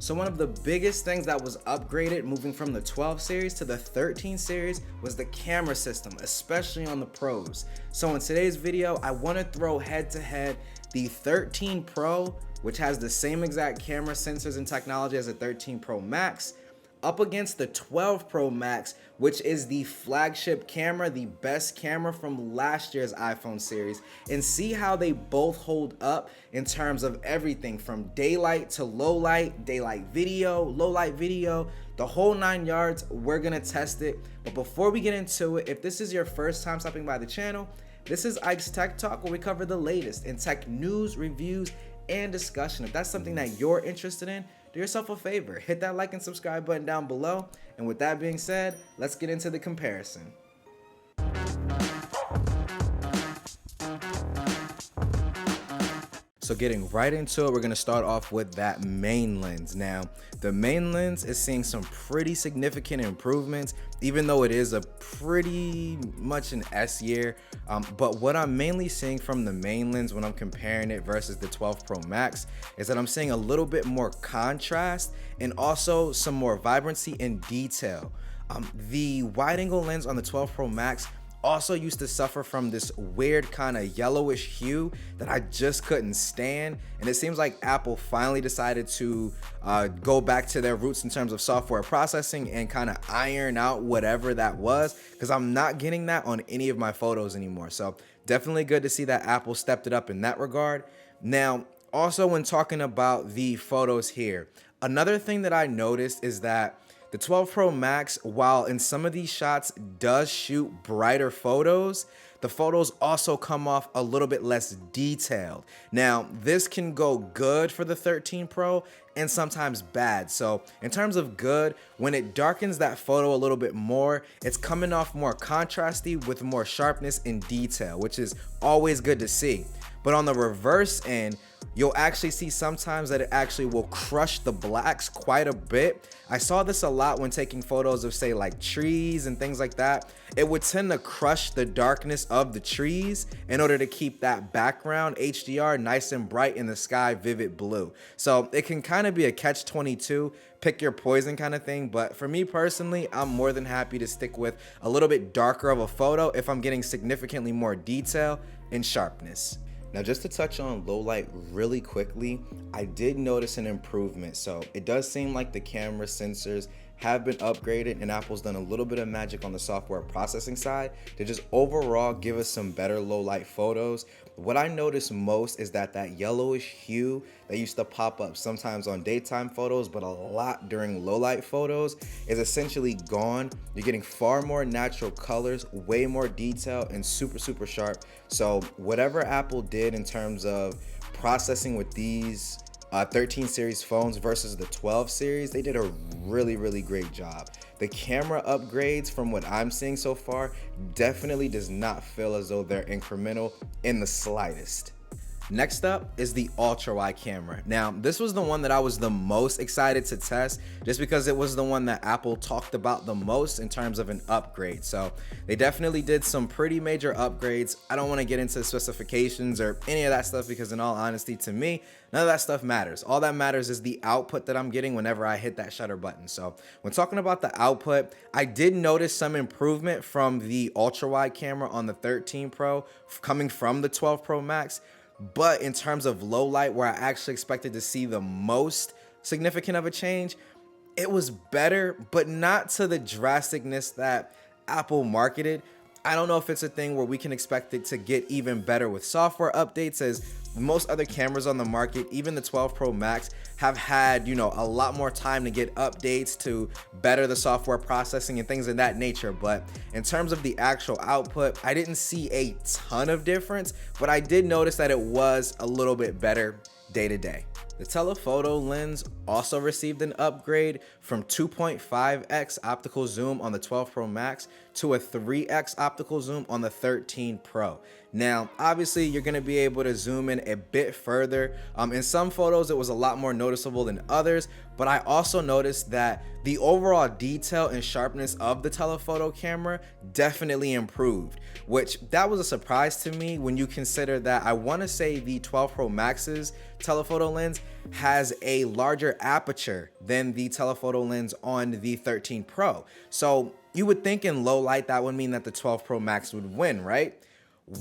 So one of the biggest things that was upgraded moving from the 12 series to the 13 series was the camera system, especially on the pros. So in today's video, I want to throw head to head the 13 Pro, which has the same exact camera sensors and technology as the 13 Pro Max, up against the 12 Pro Max, which is the flagship camera, the best camera from last year's iPhone series, and see how they both hold up in terms of everything from daylight to low light, daylight video, low light video, the whole 9 yards. We're gonna test it. But before we get into it, if this is your first time stopping by the channel, this is Ike's Tech Talk, where we cover the latest in tech news, reviews, and discussion. If that's something that you're interested in, do yourself a favor, hit that like and subscribe button down below. And with that being said, let's get into the comparison. So getting right into it, we're gonna start off with that main lens. Now, the main lens is seeing some pretty significant improvements, even though it is a pretty much an S year. But what I'm mainly seeing from the main lens when I'm comparing it versus the 12 Pro Max is that I'm seeing a little bit more contrast and also some more vibrancy and detail. The wide angle lens on the 12 Pro Max also used to suffer from this weird kind of yellowish hue that I just couldn't stand, and it seems like Apple finally decided to go back to their roots in terms of software processing and kind of iron out whatever that was, because I'm not getting that on any of my photos anymore. So definitely good to see that Apple stepped it up in that regard. Now, also when talking about the photos here, another thing that I noticed is that the 12 Pro Max, while in some of these shots does shoot brighter photos, the photos also come off a little bit less detailed. Now, this can go good for the 13 Pro and sometimes bad. So in terms of good, when it darkens that photo a little bit more, it's coming off more contrasty with more sharpness and detail, which is always good to see. But on the reverse end, you'll actually see sometimes that it actually will crush the blacks quite a bit. I saw this a lot when taking photos of, say, like trees and things like that. It would tend to crush the darkness of the trees in order to keep that background HDR nice and bright in the sky vivid blue. So it can kind of be a catch-22, pick your poison kind of thing. But for me personally, I'm more than happy to stick with a little bit darker of a photo if I'm getting significantly more detail and sharpness. Now, just to touch on low light really quickly, I did notice an improvement. So it does seem like the camera sensors have been upgraded and Apple's done a little bit of magic on the software processing side to just overall give us some better low light photos. What I noticed most is that yellowish hue that used to pop up sometimes on daytime photos, but a lot during low light photos, is essentially gone. You're getting far more natural colors, way more detail, and super sharp. So whatever Apple did in terms of processing with these 13 series phones versus the 12 series, they did a really great job. The camera upgrades, from what I'm seeing so far, definitely does not feel as though they're incremental in the slightest. Next up is the ultra wide camera. Now, this was the one that I was the most excited to test just because it was the one that Apple talked about the most in terms of an upgrade. So they definitely did some pretty major upgrades. I don't want to get into specifications or any of that stuff because, in all honesty, to me, none of that stuff matters. All that matters is the output that I'm getting whenever I hit that shutter button. So when talking about the output, I did notice some improvement from the ultra wide camera on the 13 Pro coming from the 12 Pro Max. But in terms of low light, where I actually expected to see the most significant of a change, it was better, but not to the drasticness that Apple marketed. I don't know if it's a thing where we can expect it to get even better with software updates, as most other cameras on the market, even the 12 Pro Max, have had, a lot more time to get updates to better the software processing and things of that nature. But in terms of the actual output, I didn't see a ton of difference, but I did notice that it was a little bit better day to day. The telephoto lens also received an upgrade from 2.5x optical zoom on the 12 Pro Max to a 3x optical zoom on the 13 Pro. Now, obviously, you're going to be able to zoom in a bit further. In some photos, it was a lot more noticeable than others, but I also noticed that the overall detail and sharpness of the telephoto camera definitely improved, which that was a surprise to me when you consider that I want to say the 12 Pro Max's telephoto lens has a larger aperture than the telephoto lens on the 13 Pro. So you would think in low light that would mean that the 12 Pro Max would win, right?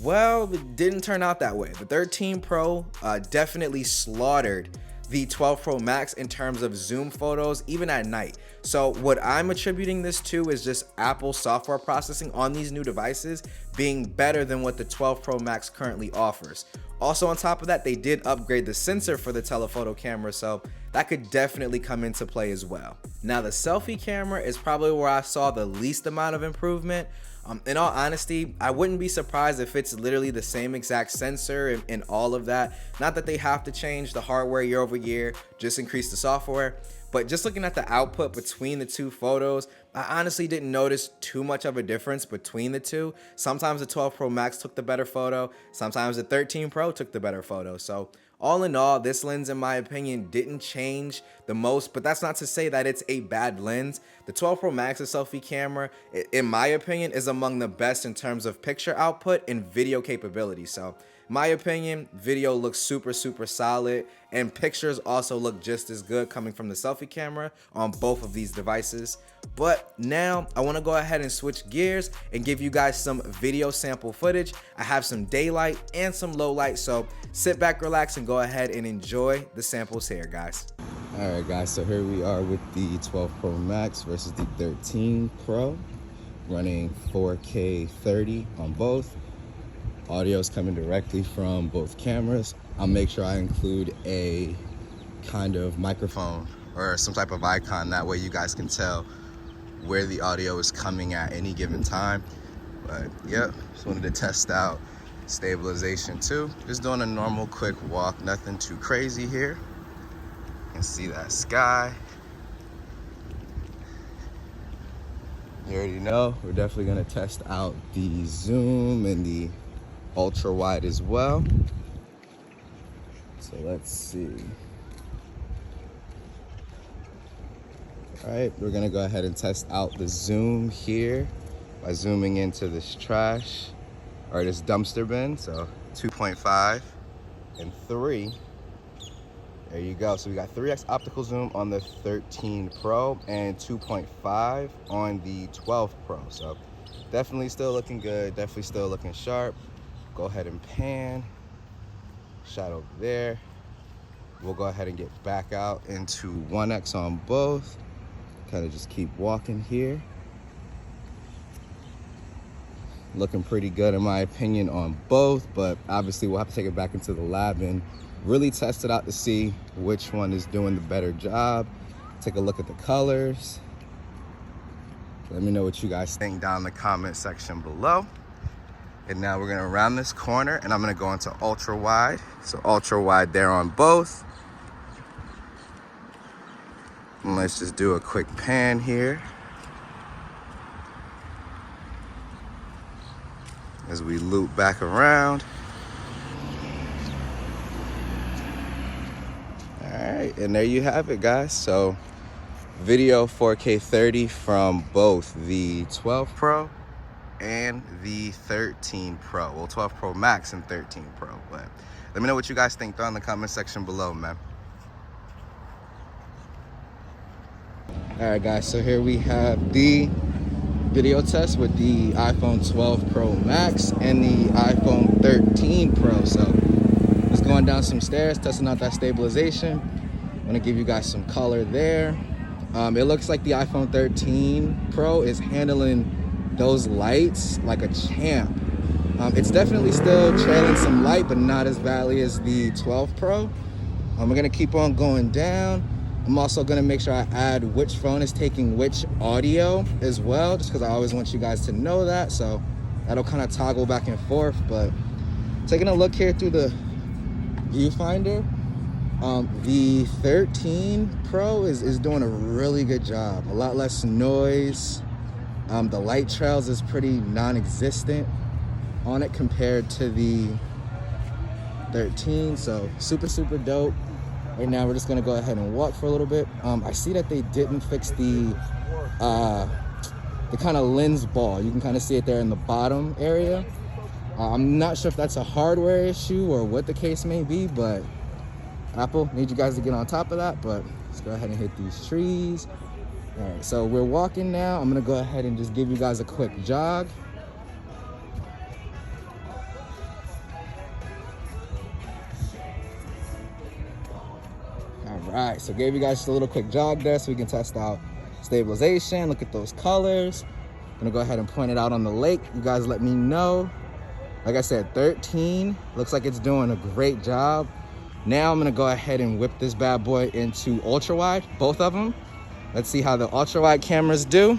Well, it didn't turn out that way. The 13 Pro definitely slaughtered the 12 Pro Max in terms of zoom photos, even at night. So what I'm attributing this to is just Apple software processing on these new devices being better than what the 12 Pro Max currently offers. Also on top of that, they did upgrade the sensor for the telephoto camera, so that could definitely come into play as well. Now the selfie camera is probably where I saw the least amount of improvement. In all honesty, I wouldn't be surprised if it's literally the same exact sensor and all of that. Not that they have to change the hardware year over year, just increase the software. But just looking at the output between the two photos, I honestly didn't notice too much of a difference between the two. Sometimes the 12 Pro Max took the better photo, sometimes the 13 Pro took the better photo. So all in all, this lens, in my opinion, didn't change the most, but that's not to say that it's a bad lens. The 12 Pro Max's selfie camera, in my opinion, is among the best in terms of picture output and video capability. So my opinion, video looks super solid, and pictures also look just as good coming from the selfie camera on both of these devices. But now I want to go ahead and switch gears and give you guys some video sample footage. I have some daylight and some low light, so sit back, relax, and go ahead and enjoy the samples here, guys. All right, guys, so here we are with the 12 Pro Max versus the 13 Pro, running 4K 30 on both. Audio is coming directly from both cameras. I'll make sure I include a kind of microphone or some type of icon, that way you guys can tell where the audio is coming at any given time. But yep, just wanted to test out stabilization too. Just doing a normal quick walk, nothing too crazy here. You can see that sky. You already know, we're definitely gonna test out the zoom and the ultra wide as well. So let's see. All right, we're gonna go ahead and test out the zoom here by zooming into this trash or this dumpster bin. So 2.5 and 3. There you go. So we got 3x optical zoom on the 13 Pro and 2.5 on the 12 Pro. So definitely still looking good, definitely still looking sharp. Go ahead and pan, shot over there. We'll go ahead and get back out into 1x on both. Kind of just keep walking here. Looking pretty good in my opinion on both, but obviously we'll have to take it back into the lab and really test it out to see which one is doing the better job. Take a look at the colors. Let me know what you guys think down in the comment section below. And now we're gonna round this corner and I'm gonna go into ultra wide. So ultra wide there on both. And let's just do a quick pan here as we loop back around. All right, and there you have it, guys. So video 4K 30 from both the 12 Pro and the 13 Pro. Well, 12 Pro Max and 13 Pro. But let me know what you guys think down in the comment section below, man. All right, guys, so here we have the video test with the iPhone 12 Pro Max and the iPhone 13 Pro. So just going down some stairs, testing out that stabilization. I'm gonna give you guys some color there. It looks like the iPhone 13 Pro is handling those lights like a champ. It's definitely still trailing some light, but not as badly as the 12 Pro. We're gonna keep on going down. I'm also gonna make sure I add which phone is taking which audio as well, just because I always want you guys to know that. So that'll kind of toggle back and forth. But taking a look here through the viewfinder, the 13 Pro is doing a really good job. A lot less noise. The light trails is pretty non-existent on it compared to the 13. So super dope. Right now we're just gonna go ahead and walk for a little bit. I see that they didn't fix the kind of lens ball. You can kind of see it there in the bottom area. I'm not sure if that's a hardware issue or what the case may be, but Apple, need you guys to get on top of that, but let's go ahead and hit these trees. All right, so we're walking now. I'm gonna go ahead and just give you guys a quick jog. All right, so gave you guys just a little quick jog there so we can test out stabilization. Look at those colors. Gonna go ahead and point it out on the lake. You guys let me know. Like I said, 13 looks like it's doing a great job. Now I'm gonna go ahead and whip this bad boy into ultra wide, both of them. Let's see how the ultra wide cameras do.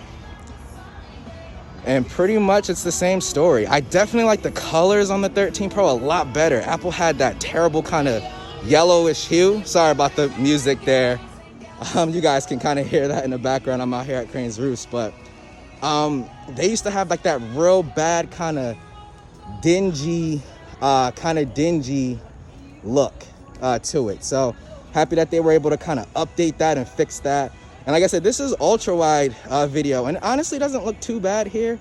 And pretty much it's the same story. I definitely like the colors on the 13 Pro a lot better. Apple had that terrible kind of yellowish hue. Sorry about the music there. You guys can kind of hear that in the background. I'm out here at Crane's Roost, but they used to have like that real bad kind of dingy look to it. So happy that they were able to kind of update that and fix that. And like I said, this is ultra wide video, and honestly doesn't look too bad here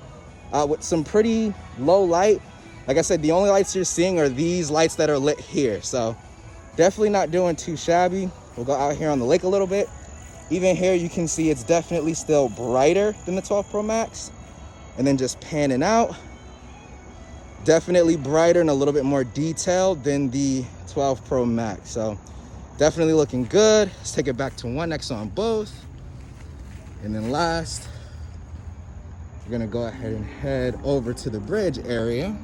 with some pretty low light. Like I said, the only lights you're seeing are these lights that are lit here. So definitely not doing too shabby. We'll go out here on the lake a little bit. Even here you can see it's definitely still brighter than the 12 Pro Max. And then just panning out, definitely brighter and a little bit more detailed than the 12 Pro Max. So definitely looking good. Let's take it back to 1x on both. And then last, we're gonna go ahead and head over to the bridge area.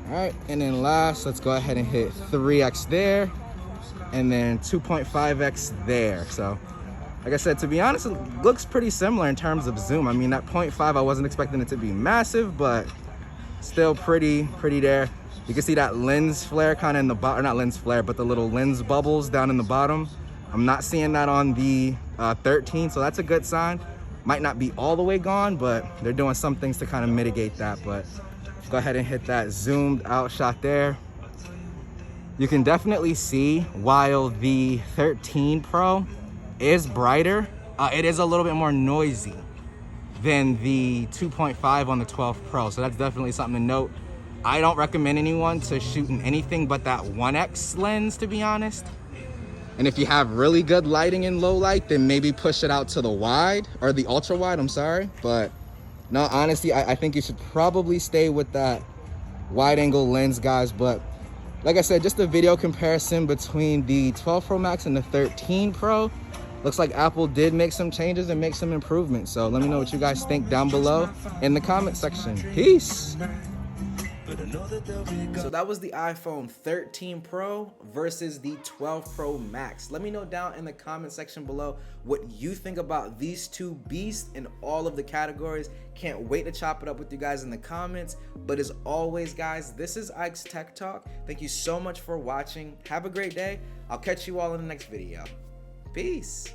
All right, and then last, let's go ahead and hit 3x there, and then 2.5x there. So, like I said, to be honest, it looks pretty similar in terms of zoom. I mean, that 0.5, I wasn't expecting it to be massive, but still pretty there. You can see that lens flare kind of in the bottom, not lens flare, but the little lens bubbles down in the bottom. I'm not seeing that on the 13, so that's a good sign. Might not be all the way gone, but they're doing some things to kind of mitigate that. But go ahead and hit that zoomed out shot there. You can definitely see while the 13 Pro is brighter, it is a little bit more noisy than the 2.5 on the 12 Pro. So that's definitely something to note. I don't recommend anyone to shoot in anything but that 1x lens, to be honest. And if you have really good lighting in low light, then maybe push it out to the wide, or the ultra wide, I'm sorry. But no, honestly, I think you should probably stay with that wide angle lens, guys. But like I said, just a video comparison between the 12 Pro Max and the 13 Pro. Looks like Apple did make some changes and make some improvements. So let me know what you guys think down below in the comment section. Peace. So that was the iPhone 13 Pro versus the 12 Pro Max. Let me know down in the comment section below what you think about these two beasts in all of the categories. Can't wait to chop it up with you guys in the comments. But as always, guys, this is Ike's Tech Talk. Thank you so much for watching. Have a great day. I'll catch you all in the next video. Peace.